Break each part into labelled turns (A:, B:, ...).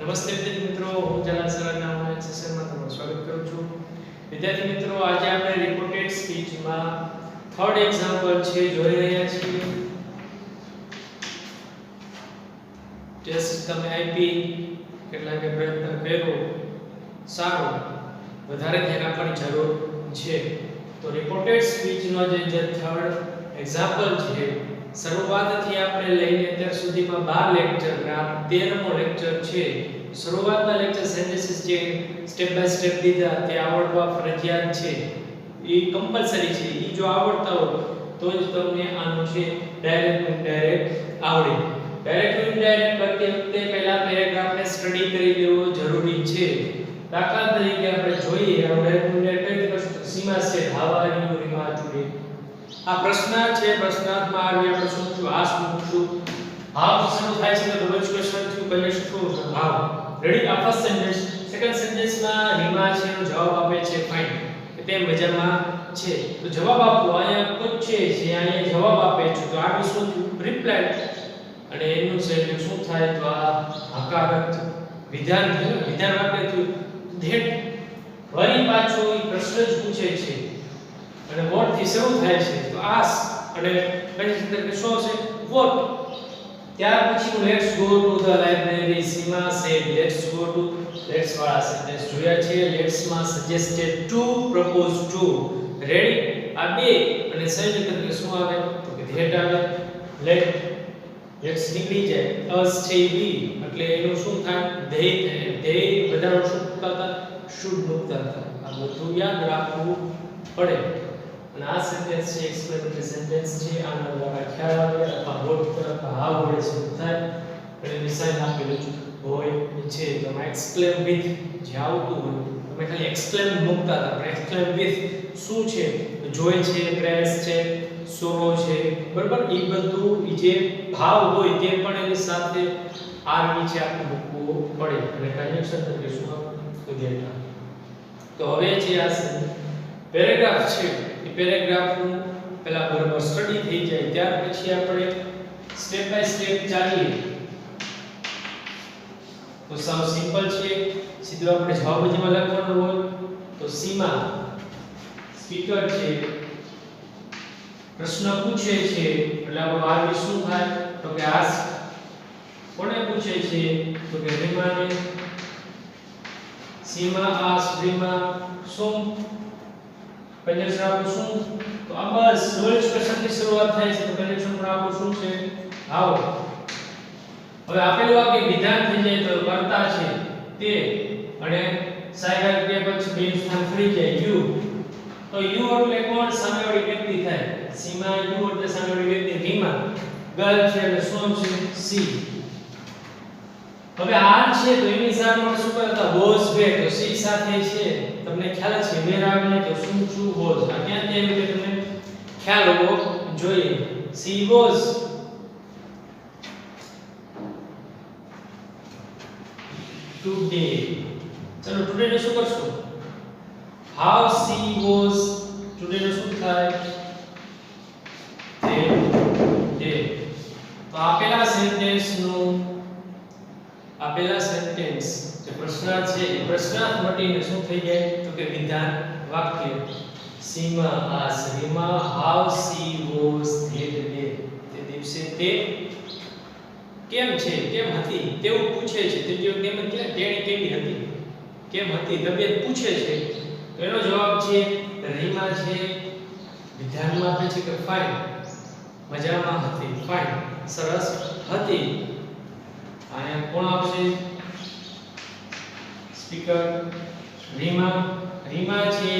A: નમસ્તે વિદ્યાર્થી મિત્રો, હું જલાલ સરના ઓનલાઈન સેશનમાં તમારું સ્વાગત કરું છું. વિદ્યાર્થી મિત્રો, આજે આપણે રિપોર્ટેડ સ્પીચમાં થર્ડ એક્ઝામ્પલ છે જોઈ રહ્યા છીએ. ટેસ્ટ તમે આપી, કેટલાકે પ્રયત્ન કર્યો, સારો, વધારે ધ્યાન આપવાની જરૂર છે. તો રિપોર્ટેડ સ્પીચનો જે થર્ડ એક્ઝામ્પલ છે, શરૂઆતથી આપણે લઈને અત્યાર સુધીમાં 12 લેક્ચર આ 13મો લેક્ચર છે. શરૂઆતના લેક્ચર સેન્ટેન્સીસ જે સ્ટેપ બાય સ્ટેપ દીધા તે આવડવા ફરજિયાત છે, એ કમ્પલસરી છે. એ જો આવડતા હોય તો જ તમને આનું છે ડાયરેક્ટ ઇનડાયરેક્ટ આવડે. ડાયરેક્ટ ઇનડાયરેક્ટ કરતી વખતે પહેલા પેરેગ્રાફને સ્ટડી કરી લેવો જરૂરી છે. દાખલા તરીકે આપણે જોઈએ ડાયરેક્ટ ઇનડાયરેક્ટ કઈ રીતે સીમા છે હાવા યુ રીમા ટુડે. આ પ્રશ્નાર્થ છે. પ્રશ્નાર્થમાં આવી આપણે શું છું આ શું હાવ શરૂ થાય છે તો ડબલ ક્વેશ્ચન થયું પહેલે શું હાવ. રેડી. આ ફર્સ્ટ સેન્ટેન્સ. સેકન્ડ સેન્ટેન્સમાં રીમા છે નો જવાબ આપે છે ફાઇન કે તે મજામાં છે. તો જવાબ આપો અહીંયા પૂછે છે, અહીંયા જવાબ આપે છે તો આ શું થયું રિપ્લાય. અને એનું સેન્ટેન્સ શું થાય તો આ હકારાત્મક વિધાન થયું. વિધાન વાક્ય થયું ધેટ. વળી પાછો એ પ્રશ્ન જ પૂછે છે અને વોટ થી શરૂ થાય છે તો આસ અને કન્ડિશન તરીકે શું છે વોટ. ત્યાર પછીનું let's go to the library. Seema said let's go to. Let's વાળા સેન્ટેન્સ જોયા છે. લેટ્સ માં suggested to, propose to. Ready. આ બે અને સંયુક્ત તરીકે શું આવે તો કે ધેટ આવે. લેટ્સ નીકળી જાય. અસ છે વી એટલે એનું શું થાય ધેય થાય. ધેય બધાનો શું મુકતા હતા શુડ મુકતા હતા. આ બધું યાદ રાખવું પડે. અને આ સેન્ટેન્સ છે એક્સપ્લેનેટરી સેન્ટેન્સ છે. આના દ્વારા ખ્યાલ આવે અથવા વોટ તરફ હાવ વડે શું થાય અને નિશાન આપેલું હોય છે. તમે એક્સપ્લેન વિથ જે આવતું હોય તમે ખાલી એક્સપ્લેન મૂકતા હતા પણ એક્સપ્લેન વિથ શું છે જોય છે, પ્રેસ છે, સોરો છે, બરાબર. એ બધું જે ભાવ હોય તે પણ એની સાથે આર નીચે આપણે મૂકવું પડે અને કન્જક્શન તરીકે શું તો ગેટ. તો હવે જે આ પેરેગ્રાફ છે એ પેરેગ્રાફનું પહેલા બરાબર સ્ટડી થઈ જાય ત્યાર પછી આપણે સ્ટેપ બાય સ્ટેપ ચાલીએ. તો સાવ સિમ્પલ છે. સીધું આપણે જવાબ જ એમાં લખવાનો હોય. તો સીમા સ્પીકર છે, પ્રશ્ન પૂછે છે એટલે આપણો આ શું થાય તો કે આસ્ક. કોને પૂછે છે તો કે રીમાને. સીમા આસ્ક રીમા શું કન્જક્શન આપણું શું તો આ બસ ડબલ ક્વેશ્ચન થી શરૂઆત થાય છે તો કન્જક્શન પણ આપણું શું છે હાવ. હવે આપેલું વાક્ય વિધાન થઈ જાય તો કર્તા છે તે અને સાયકલ કે પછી બે સ્થાન ફરી જાય યુ. તો યુ એટલે કોણ સામેવાળી વ્યક્તિ થાય. સીમા યુ એટલે સામેવાળી વ્યક્તિ. રીમા ગર્લ છે એટલે શું છે સી. હવે આ છે તો એની સાથે આપણે શું કરતા વોઝ વેર તો સી સાથે છે તમને ખ્યાલ છે વેર આવે તો શું શું વોઝ આ ક્યાં ત્યાં એટલે તમને ખ્યાલ હોવો જોઈએ. She was today. ચલો ટુડે ને શું કરશું હાઉ સી વોઝ ટુડે ને શું થાય તે ડે. તો આપેલા સેન્ટેન્સ જે પ્રશ્નાર્થ છે એ પ્રશ્નાર્થ મટીને શું થઈ જાય તો કે વિધાન વાક્ય. સીમા આસ Reema how she was that day. તે દિવસે તે કેમ છે કેમ હતી તેવું પૂછે છે. તે જો કેમ એટલે તેણી કેવી હતી કેમ હતી તબિયત પૂછે છે તો એનો જવાબ છે રીમા છે વિધાનમાં આપે છે કે ફાઇન મજામાં હતી. ફાઇન સરસ હતી. અને કોણ આવશે સ્પીકર રીમા. રીમા છે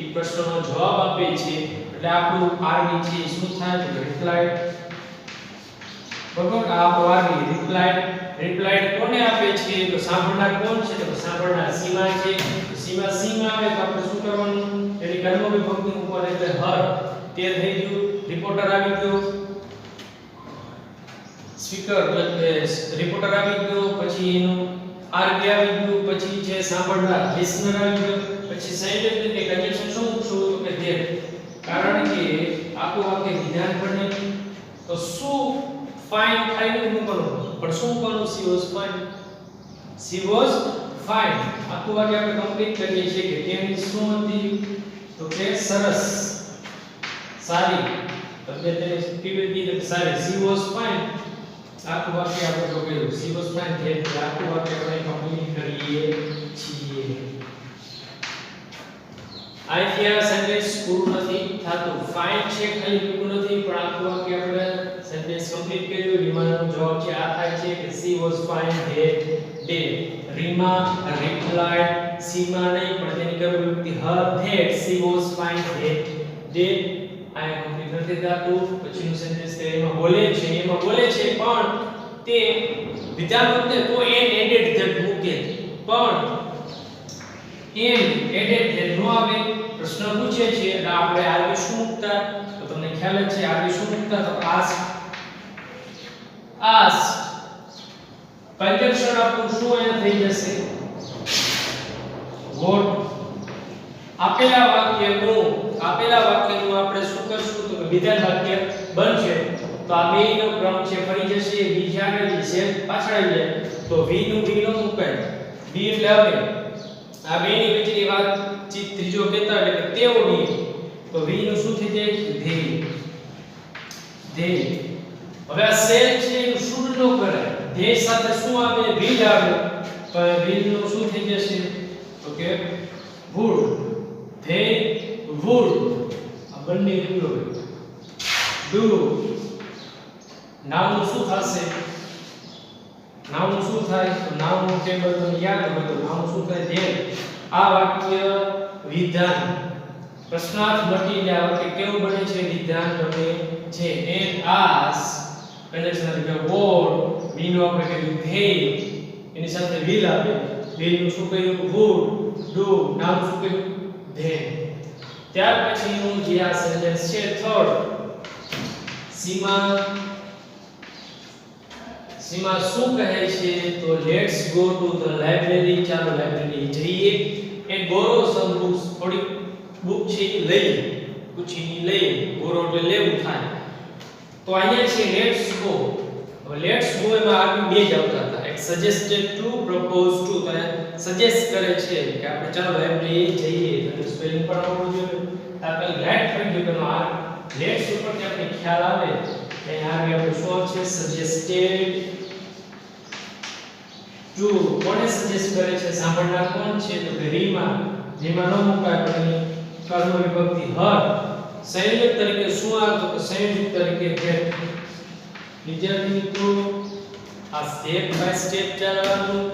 A: એ પ્રશ્નનો જવાબ આપે છે એટલે આપણું આર નીચે શું થાય તો રિપ્લાય. બરોબર. આ વાક્ય રિપ્લાય. રિપ્લાય કોને આપે છે તો સાંભળનાર કોણ છે તો સાંભળનાર સીમા છે. સીમા સીમા આવે તો આપણે શું કરવાનું એની કર્મ વિભક્તિ ઉપર એટલે હર. તે થઈ ગયું. રિપોર્ટર આવી ગયો. સ્પીકર રિપોર્ટર આવી ગયો પછી એનું આરબી આવી ગયું પછી છે સાંભળનાર લિસનર આવી ગયો પછી સાયન્ટિફિક રીતે કન્જક્શન શું શું તો કે ધેટ. કારણ કે આખું વાક્ય વિધાન બને તો શું ફાઇન ફાઇન નું કરવું પણ શું કરવું she was fine she was fine. આખું વાક્ય આપણે કમ્પ્લીટ કરીએ છીએ કે તેની શું હતી તો કે સરસ સારી તબિયત તેની કેવી હતી તો સારી she was fine. આખું વાક્ય આપણે જો કહ્યું she was fine તે આખું વાક્ય આપણે કમ્પ્લીટ કરીએ છીએ. અહીંયા સેન્ટેન્સ પૂરું નથી થાતું ફાઇન છે ખાલી પૂરું નથી પણ આખું વાક્ય આપણે સેન્ટેન્સ કમ્પ્લીટ કર્યું. રીમાનો જવાબ છે આ થાય છે કે she was fine that day. Reema replied Seema નહીં પણ તેની કર્મ વ્યક્તિ her that she was fine that day. આ કમ્પ્લીટ નથી થાતું. પછીનું સેન્ટેન્સ તે એમાં બોલે છે પણ તે વિધાન વખતે તો એન એડેડ ધેટ મૂકે પણ એન એડેડ ધેટ નો આવે. પ્રશ્ન પૂછે છે એટલે આપણે આગે શું મૂકતા તો તમને ખ્યાલ જ છે આગે શું મૂકતા તો ask કંજક્શન આપણું શું અહીંયા થઈ જશે what. આપેલા વાક્યનું આપણે શું કરશું તો વિધાન વાક્ય બનશે તો આ બેયનો ક્રમ છે ફરી જશે બીજા આગળ જશે પાછળ આવી જાય તો v નું v નો મુકાય v એટલે હવે આ બેની વચ્ચેની વાતચીત ત્રીજો કહેતા એટલે કે તેઓની તો v નું શું થઈ જાય ધ્યેય. હવે આ સેલ છે એનું શુડ નો કરાય ધ્યેય સાથે શું આવે will આવે તો will નું શું થઈ જશે તો કે would. ધ્યેય would આ બંને રૂલો do. નાઉન નું શું થશે નાઉન શું થાય તો નાઉન નું ટેબલ તમને યાદ હોય તો નાઉન શું થાય ધ્યેય. આ વાક્ય વિધાન પ્રશ્નાર્થ મટી ગયા વાક્ય કેવું બને છે વિધાન બને છે. and ask કંજક્શન એટલે what v નું આપણે કહ્યું ધ્યેય એની સાથે will આવે will નું શું કહ્યું would do નામ શું કહ્યું ધ્યેય. ત્યાર પછીનું જે આ સેન્ટેન્સ છે થર્ડ સીમા શું કહે છે તો let's go to the library ચાલો લાઇબ્રેરી જઈએ એન્ડ બોરો સમ બુક્સ થોડી બુક છે લઈએ બોરો એટલે લેવું થાય તો અહીંયા છે લેટ્સ ગો. હવે લેટ્સ ગો એમાં આગળ બે જ આવતા હતા એક સજેસ્ટેડ ટુ પ્રપોઝ ટુ તો સજેસ્ટ કરે છે કે આપણે ચાલો લાઇબ્રેરી જઈએ તો સ્પેલિંગ પણ આવડવું જોઈએ તાકલ રાઈટ થઈ ગયું તો આ લેટ્સ ઉપરથી આપણે ખ્યાલ આવે કે આગળ આપણે શું છે સજેસ્ટેડ ટુ કોને સજેસ્ટ કરે છે સાંભળનાર કોણ છે તો કે રીમા નો મુકાય પણ કર્મ વિભક્તિ હર. સંયોજક તરીકે શું આવે તો સંયોજક તરીકે ધેટ. વિદ્યાર્થી મિત્રો આ સ્ટેપ બાય સ્ટેપ ચાલવાનું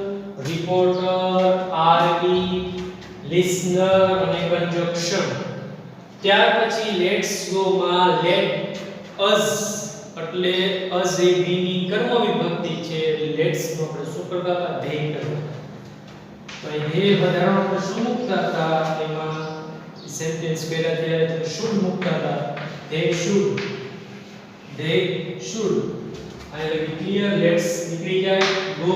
A: રિપોર્ટર આરબી લિસનર અને કંજક્શન. ત્યાર પછી લેટ્સ ગો માં લેટ અસ એટલે અસ એ બી ની કર્મ વિભક્તિ છે લેટ્સ નો આપણે શું કરતા હતા ધ્યેય કરતા. તો એ ધ્યેય વધારવા આપણે શું મૂકતા હતા એમાં સેન્ટેન્સ પહેલા ત્યારે તો શુડ મૂકતા હતા they should. I will be clear. Let's નીકળી જાય go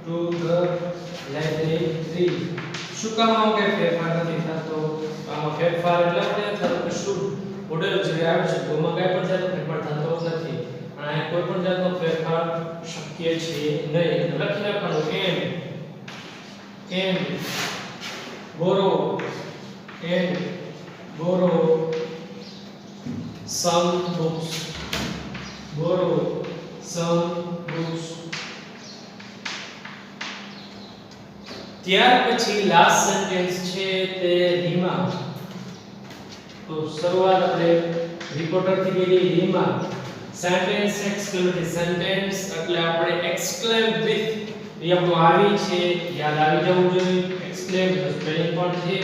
A: to the library. શું કામ આવું કે ફેરફાર નથી થતો આમાં ફેરફાર એટલે આપણે થતો કે શુડ મોડેલ જે આવે છે તોમાં કઈ પણ જાતનો ફેરફાર થતો નથી અને કોઈ પણ જાતનો ફેરફાર શક્ય છે નહીં. લખી નાખવાનું and borrow some books. ત્યાર પછી લાસ્ટ સેન્ટેન્સ છે તે રીમા. તો શરૂઆત આપણે રિપોર્ટર થી કરી રીમા સેન્ટેન્સ એક્સક્લેમેટરી સેન્ટેન્સ એટલે આપણે એક્સક્લેમ વિથ એ આપણું આવી છે યાદ આવી જવું જોઈએ. એક્સક્લેમ સ્પેલિંગ પણ છે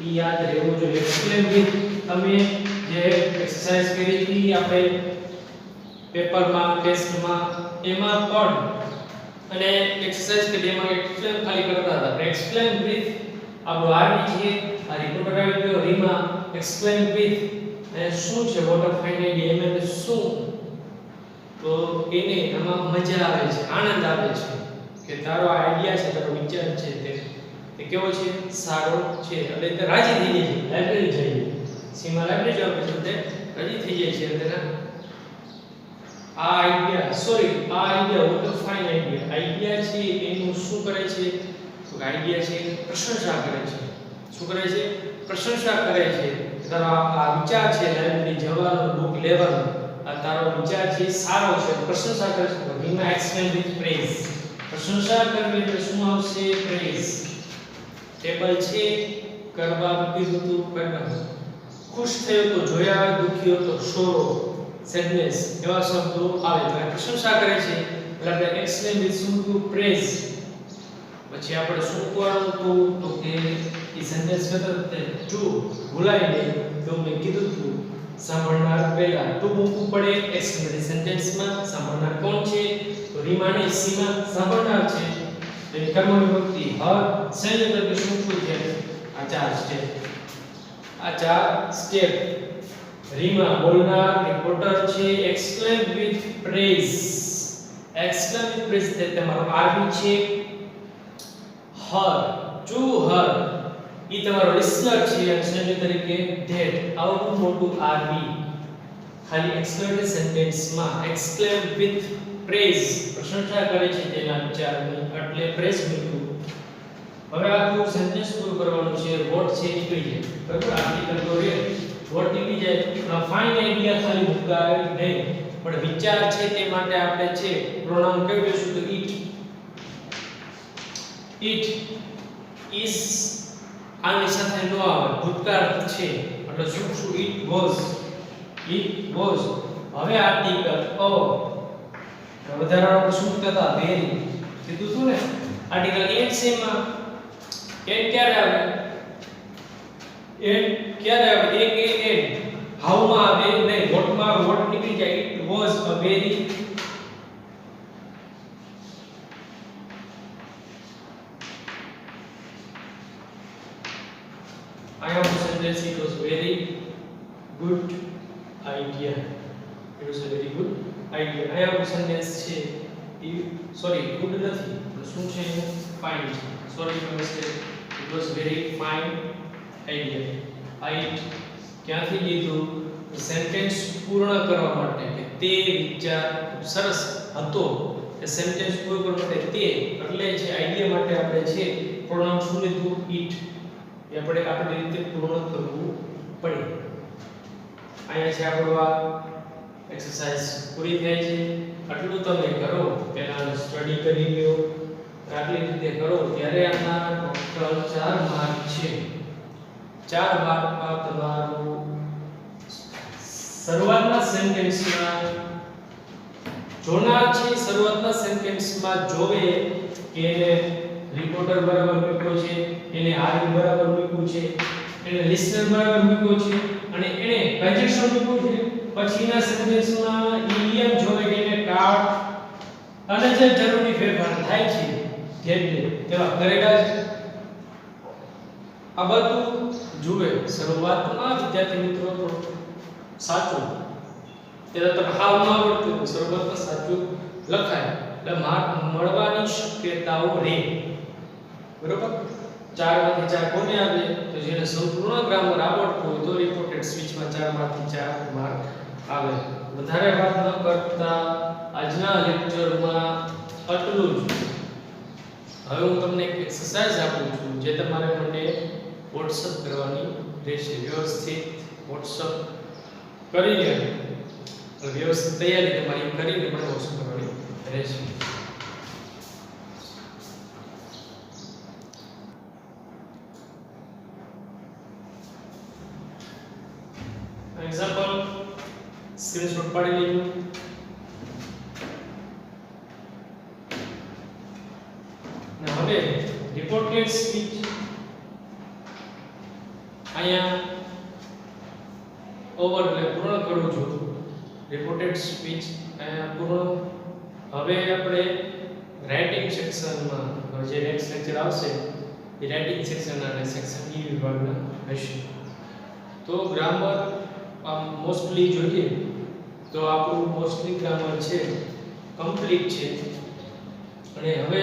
A: એ યાદ રહેવું જોઈએ. એક્સક્લેમ વિથ તમે જે એક્સરસાઇઝ કરી હતી આપણે પેપરમાં ટેસ્ટમાં એમાં પણ અને એક્સરસાઇઝ કરી એમાં એક્સપ્લેન ખાલી કરતા હતા. આપણે એક્સપ્લેન વિથ આપણું આવી છે આ રિપોર્ટર આવી ગયો રીમા એક્સપ્લેન વિથ અને શું છે વોટ ઓફ ફાઇન આઈડિયા એમ એટલે શું તો એને આમાં મજા આવે છે આનંદ આવે છે કે તારો આઈડિયા છે તારો વિચાર છે તે કેવો છે સારો છે એટલે તે રાજી થઈ જાય છે લાઇબ્રેરી જઈએ સીમા લાઇબ્રેરી જવા પછી તે રાજી થઈ જાય છે તેના આ idea what a fine idea છે એનું શું કરે છે તો આઈડિયા છે એની પ્રશંસા કરે છે શું કરે છે પ્રશંસા કરે છે તારો આ વિચાર છે લાઇબ્રેરી જવાનો બુક લેવાનો આ તારો વિચાર છે સારો છે પ્રશંસા કરે છે રીમા એક્સપ્લેન વિથ પ્રેઝ પ્રશંસા કરવી એટલે શું આવશે પ્રેઝ ટેબલ છે કરવા કીધું તું કરવાનું ખુશ થયો તો જોયા દુખી હતો સોરો સેડનેસ એવા શબ્દો આવે તો પ્રશંસા કરે છે એટલે આપણે એક્સપ્લેન વિથ શું ટુ પ્રેઝ પછી આપણે શું કરવાનું તો કે એ સેન્ટેન્સ કરતા ટુ ભૂલાય નહીં તો મેં કીધું તું સાંભળનાર પહેલા ટુ મૂકવું પડે એક્સપ્લેનેટરી સેન્ટેન્સમાં સાંભળનાર કોણ છે તો રીમાને સીમા સાંભળનાર છે તેની કર્મ વિભક્તિ હર સંયુક્ત તરીકે શું છે આ ચાર સ્ટેપ રીમા બોલનાર રિપોર્ટર છે એક્સપ્લેન વિથ પ્રેઝ તે તમારો આરબી છે હર ટુ હર ઈ તમારો લિસનર છે અને સંયુક્ત તરીકે ધેટ આવું મોટું આરબી ખાલી એક્સપ્લેનેટરી સેન્ટેન્સમાં એક્સપ્લેન વિથ પ્રેઝ પ્રશંસા કરે છે તેના વિચારની એટલે પ્રેઝ મૂક્યું હવે આખું સેન્ટેન્સ પૂરું કરવાનું છે વોટ છે નીકળી જાય બરાબર આર્ટિકલ તો રે વોટ નીકળી જાય ફાઇન આઈડિયા ખાલી મુકાય નહીં પણ વિચાર છે તે માટે આપણે છે પ્રોનાઉન કઈ દેશું તો ઈટ ઇઝ આની સાથે નો આવે ભૂતકાળ છે એટલે શું ઈટ વોઝ હવે આર્ટિકલ ઓ વધારાનો શું કહેતા વેરી કીધું તું ને આર્ટિકલ એટ સેમાં એટ ક્યારે આવે એક એટ હાઉ માં આવે નહીં વોટ માં વોટ નીકળી જાય it was a very I have sentence it was very good idea. It was a very good idea. I have sentence છે સોરી ગુડ નથી પણ શું છે ફાઇન છે sorry for mistake it was very fine idea. I ક્યાંથી લીધું sentence પૂર્ણ કરવા માટે કે તે વિચાર સરસ હતો એ સેન્ટેન્સ પૂરું કરવા માટે તે એટલે જે આઈડિયા માટે આપણે છે પ્રોનાઉન શું લીધું ઇટ એ આપણે આપણી રીતે પૂર્ણ કરવું પડે અહીંયા છે આપણો આ એક્સરસાઇઝ પૂરી થાય છે આટલું તમે કરો પહેલા સ્ટડી કરી લ્યો આટલી રીતે કરો ત્યારે આના ટોટલ 4 માર્ક છે 4 માર્કમાં તમારું શરૂઆતના સેન્ટેન્સમાં જોનાર છે શરૂઆતના સેન્ટેન્સમાં જોવે કે રિપોર્ટર બરાબર મૂક્યો છે એને આરબી બરાબર મૂક્યું છે એને લિસનર બરાબર મૂક્યો છે અને એને કન્જેક્શન મૂક્યું છે પછીના સેન્ટેન્સમાં ઇડિયમ જોવે કે એને કાર્ડ અને જે જરૂરી ફેરફાર થાય છે જેટલે તેવા કરેલા છે આ બધું જુએ શરૂઆતમાં વિદ્યાર્થી મિત્રો સાચું ત્યારે તમે હાવ ન આવડતું શરૂઆતમાં સાચું લખાય એટલે માર્ક મળવાની શક્યતાઓ રહે બરોબર 4 માંથી 4 કોને આવે તો જેને સંપૂર્ણ ગ્રામર આવડતું હોય તો રિપોર્ટેડ સ્પીચમાં 4 માંથી 4 માર્ક આવે વધારે વાત ન કરતા આજના લેક્ચરમાં આટલું જ હવે હું તમને એક એક્સરસાઇઝ આપું છું જે તમારે મને WhatsApp કરવાની રહેશે વ્યવસ્થિત WhatsApp કરી લેવાનું વ્યવસ્થિત તૈયારી તમારી કરીને મને WhatsApp કરવાની રહેશે એક્ઝામ્પલ સ્ક્રીનશોટ પાડી લેજો ને હવે રિપોર્ટેડ સ્પીચ અહીંયા ઓવર એટલે પૂર્ણ કરું છું રિપોર્ટેડ સ્પીચ અહીંયા પૂર્ણ હવે આપણે રાઇટિંગ સેક્શનમાં જે નેક્સ્ટ લેક્ચર આવશે એ રાઇટિંગ સેક્શનના અને સેક્શન ઈ વિભાગના હશે તો ગ્રામર મોસ્ટલી જોઈએ તો આપણું મોસ્ટલી ગ્રામર છે કમ્પ્લીટ છે અને હવે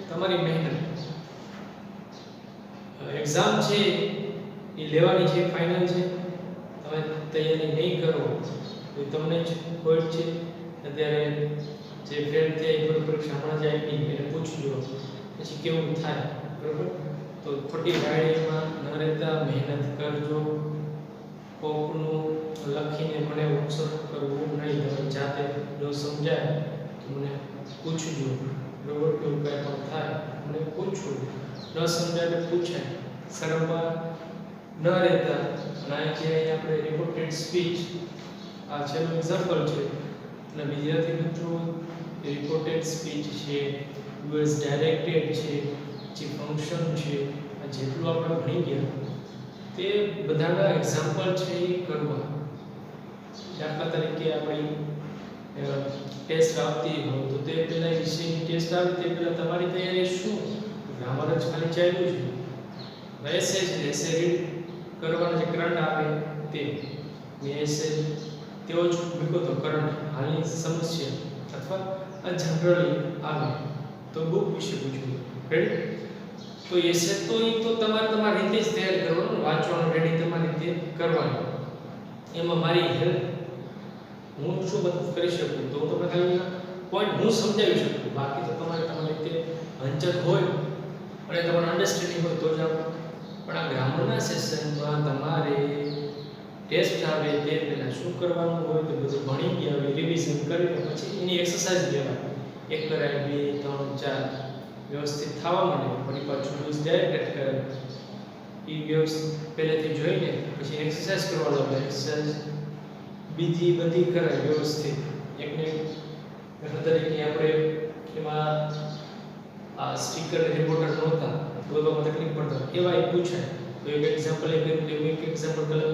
A: તમારી મહેનત એક્ઝામ છે એ લેવાની છે ફાઇનલ છે તમે તૈયારી નહીં કરો તો તમને જ ખોટ છે અત્યારે જે ફેલ થયા એ બધી પરીક્ષા હમણાં જ આપી એને પૂછજો પછી કેવું થાય બરોબર. તો ખોટી વાડીમાં ન રહેતા મહેનત કરજો. કોકનું લખીને મને વોટ્સઅપ કરવું નહીં, તમે જાતે જો સમજાય તો મને પૂછજો બરોબર. એવું કંઈ પણ થાય મને પૂછવું, ન સમજાય તો પૂછાય, શરમમાં ન રહેતા. અને જે અહીંયા આપણે રિપોર્ટેડ સ્પીચ આ છેલ્લું એક્ઝામ્પલ છે. અને વિદ્યાર્થી મિત્રો રિપોર્ટેડ સ્પીચ છે, યુએસ ડાયરેક્ટેડ છે, જે ફંક્શન છે, આ જેટલું આપણે ભણી ગયા તે બધાના એક્ઝામ્પલ છે એ કરવા. દાખલા તરીકે આપણી ટેસ્ટ આવતી હોય તો તે પહેલાં વિષયની ટેસ્ટ આવે તે પહેલાં તમારી તૈયારી શું? ગ્રામર જ ખાલી ચાલ્યું છે, એસે છે, એસે રીડ કરવાના જે કરંટ આવે તે એસે તેઓ જ વિગતો કરંટ હાલની સમસ્યા અથવા જનરલી આવે તો બુક વિશે પૂછવું. રેડી? તો એસે તો એ તો તમારે તમારી રીતે જ તૈયાર કરવાનું, વાંચવાનું રેડી તમારી રીતે કરવાનું. એમાં મારી હેલ્પ હું શું બધું કરી શકું તો તમને ખાલી પોઈન્ટ હું સમજાવી શકું, બાકી તો તમારે તમારી રીતે હંચક હોય અને તમારે અન્ડરસ્ટેન્ડિંગ હોય તો જ આવો. પણ આ ગ્રામરના સેશનમાં તમારે ટેસ્ટ આવે તે પહેલાં શું કરવાનું હોય તો બધું ભણી ગયા હોય, રિવિઝન કરીને પછી એની એક્સરસાઇઝ લેવાની. 1 કરાય 2 3 4 વ્યવસ્થિત થવા માંડે. ફરી પાછું યુઝ ડાયરેક્ટ કરે એ વ્યવસ્થિત પહેલેથી જોઈને પછી એક્સરસાઇઝ કરવા લાગે. એક્સરસાઇઝ બીજી બધી કરાય વ્યવસ્થિત. એકને દાખલા તરીકે આપણે એમાં આ સ્ટીકર રિપોર્ટર નહોતા બોલવામાં તકલીફ પડતા એવા પૂછાય તો એક એક્ઝામ્પલ એક એક્ઝામ્પલ કરે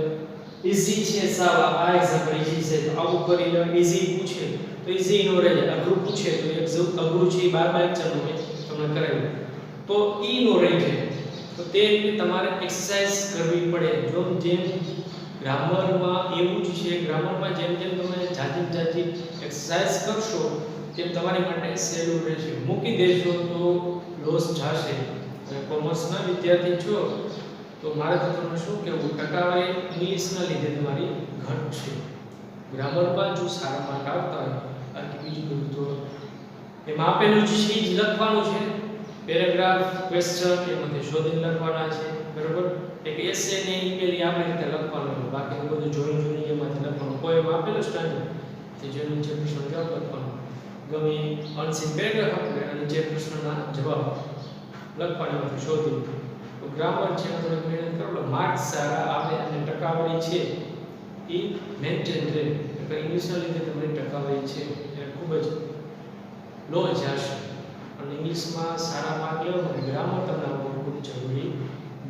A: ઈઝી છે સાવ. આ એક્ઝામ્પલ ઈઝી છે તો આવું કરી લો. ઈઝી પૂછે તો ઈઝી નો રહે, અઘરું પૂછે તો એક અઘરું છે 12 લેક્ચરનું મેં તમને કરાવ્યું તો ઈ નો રહી જાય. તો તે રીતે તમારે એક્સરસાઇઝ કરવી પડે. જો જેમ ગ્રામરમાં એવું જ છે, ગ્રામરમાં જેમ જેમ તમે જાજી એક્સરસાઇઝ કરશો તેમ તમારી માટે સહેલું રહેશે. મૂકી દેશો તો લોસ જશે. અને કોમર્સના વિદ્યાર્થી છો તો મારે તો તમને શું કહેવું, ટકાવારી ઇંગ્લિશના લીધે તમારી ઘટશે. ગ્રામરમાં જો સારા માર્ક આવતા હોય બાકી બીજું બધું તો એમાં આપેલું છે જ લખવાનું છે. પેરેગ્રાફ ક્વેશ્ચન એમાંથી શોધીને લખવાના છે બરોબર. એક એસે ને ઈમેલ આપણે રીતે લખવાનું, બાકી બધું જોઈને એમાંથી લખવાનું. કોઈ એમાં આપેલું સ્ટાન્ડર્ડ તે જોઈને જે પ્રશ્ન જવાબ લખવાનો, ગમે અનસીન પેરેગ્રાફ આપણે અને જે પ્રશ્નના જવાબ લખવાનામાંથી શોધી. તો ગ્રામર છે થોડીક મહેનત કરો, માર્ક્સ સારા આવે અને ટકાવારી છે એ મેન્ટેન રહે. એટલે ઇંગ્લિશના લીધે તમારી ટકાવારી છે એ ખૂબ જ લો જશે. અને ઇંગ્લિશમાં સારા માર્ક લેવા માટે ગ્રામર તમને આવડવું ખૂબ જરૂરી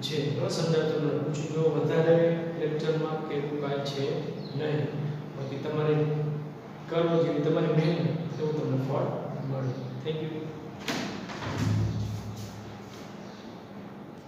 A: છે. ન સમજાય તો મને પૂછજો. વધારે લેક્ચરમાં કે એવું કાંઈ છે નહીં. બાકી તમારે કરવું જેવી તમારી મહેનત એવું તમને ફળ મળે. Thank you.